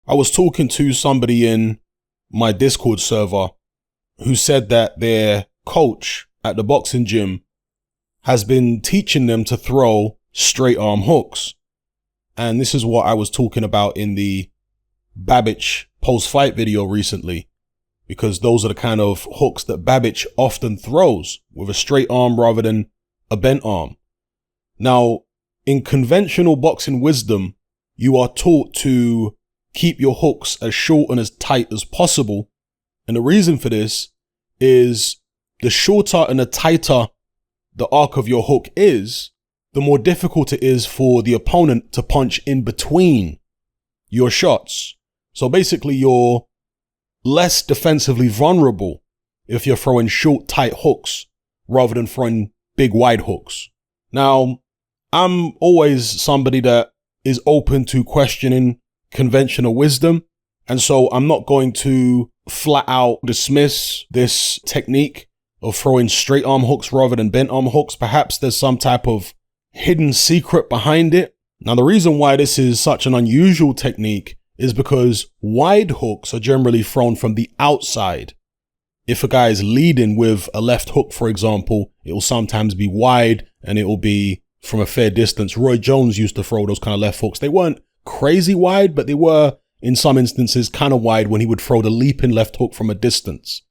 I was talking to somebody in my Discord server who said that their coach at the boxing gym has been teaching them to throw straight arm hooks. And this is what I was talking about in the Babic post-fight video recently, because those are the kind of hooks that Babic often throws, with a straight arm rather than a bent arm. Now, in conventional boxing wisdom, you are taught to keep your hooks as short and as tight as possible. And the reason for this is the shorter and the tighter the arc of your hook is, the more difficult it is for the opponent to punch in between your shots. So basically, you're less defensively vulnerable if you're throwing short, tight hooks rather than throwing big, wide hooks. Now, I'm always somebody that is open to questioning conventional wisdom. And so I'm not going to flat out dismiss this technique of throwing straight arm hooks rather than bent arm hooks. Perhaps there's some type of hidden secret behind it. Now, the reason why this is such an unusual technique is because wide hooks are generally thrown from the outside. If a guy is leading with a left hook, for example, it will sometimes be wide and it will be from a fair distance. Roy Jones used to throw those kind of left hooks. They weren't crazy wide, but they were, in some instances, kind of wide when he would throw the leaping left hook from a distance.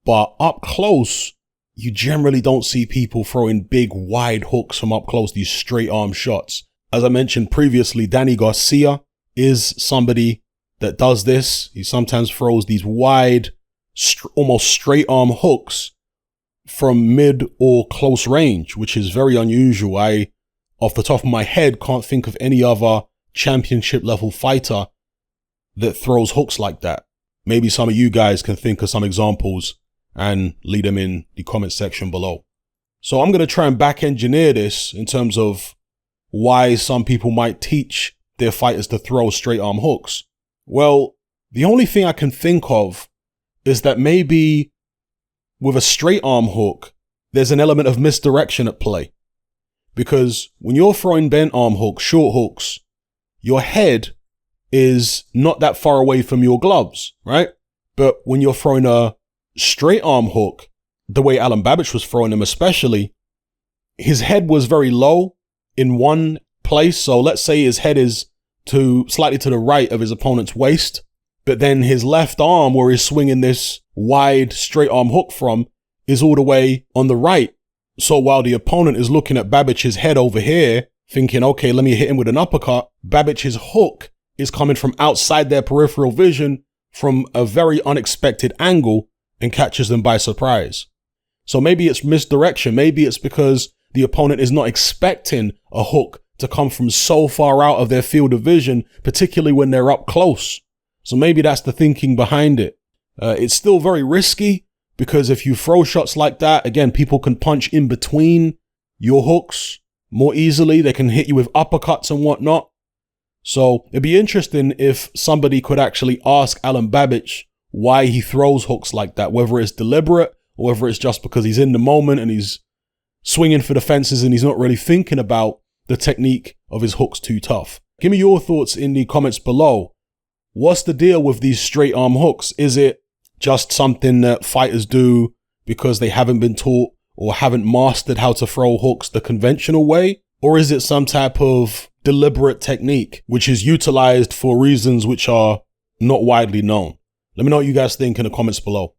But up close, you generally don't see people throwing big, wide hooks from up close, these straight arm shots. As I mentioned previously, Danny Garcia is somebody that does this. He sometimes throws these wide, almost straight arm hooks from mid or close range, which is very unusual. I, off the top of my head, can't think of any other championship level fighter that throws hooks like that. Maybe some of you guys can think of some examples and leave them in the comment section below. So I'm going to try and back engineer this in terms of why some people might teach their fighters to throw straight arm hooks. Well, the only thing I can think of is that maybe with a straight arm hook, there's an element of misdirection at play. Because when you're throwing bent arm hooks, short hooks, your head is not that far away from your gloves, right? But when you're throwing a straight arm hook, the way Alen Babic was throwing them especially, his head was very low in one place. So let's say his head is slightly to the right of his opponent's waist, but then his left arm, where he's swinging this wide straight arm hook from, is all the way on the right. So while the opponent is looking at Babic's head over here, thinking, okay, let me hit him with an uppercut, Babic's hook is coming from outside their peripheral vision from a very unexpected angle and catches them by surprise. So maybe it's misdirection. Maybe it's because the opponent is not expecting a hook to come from so far out of their field of vision, particularly when they're up close. So maybe that's the thinking behind it. It's still very risky because if you throw shots like that, again, people can punch in between your hooks more easily. They can hit you with uppercuts and whatnot. So it'd be interesting if somebody could actually ask Alen Babic why he throws hooks like that, whether it's deliberate or whether it's just because he's in the moment and he's swinging for the fences and he's not really thinking about the technique of his hooks too tough. Give me your thoughts in the comments below. What's the deal with these straight arm hooks? Is it just something that fighters do because they haven't been taught or haven't mastered how to throw hooks the conventional way? Or is it some type of deliberate technique which is utilized for reasons which are not widely known? Let me know what you guys think in the comments below.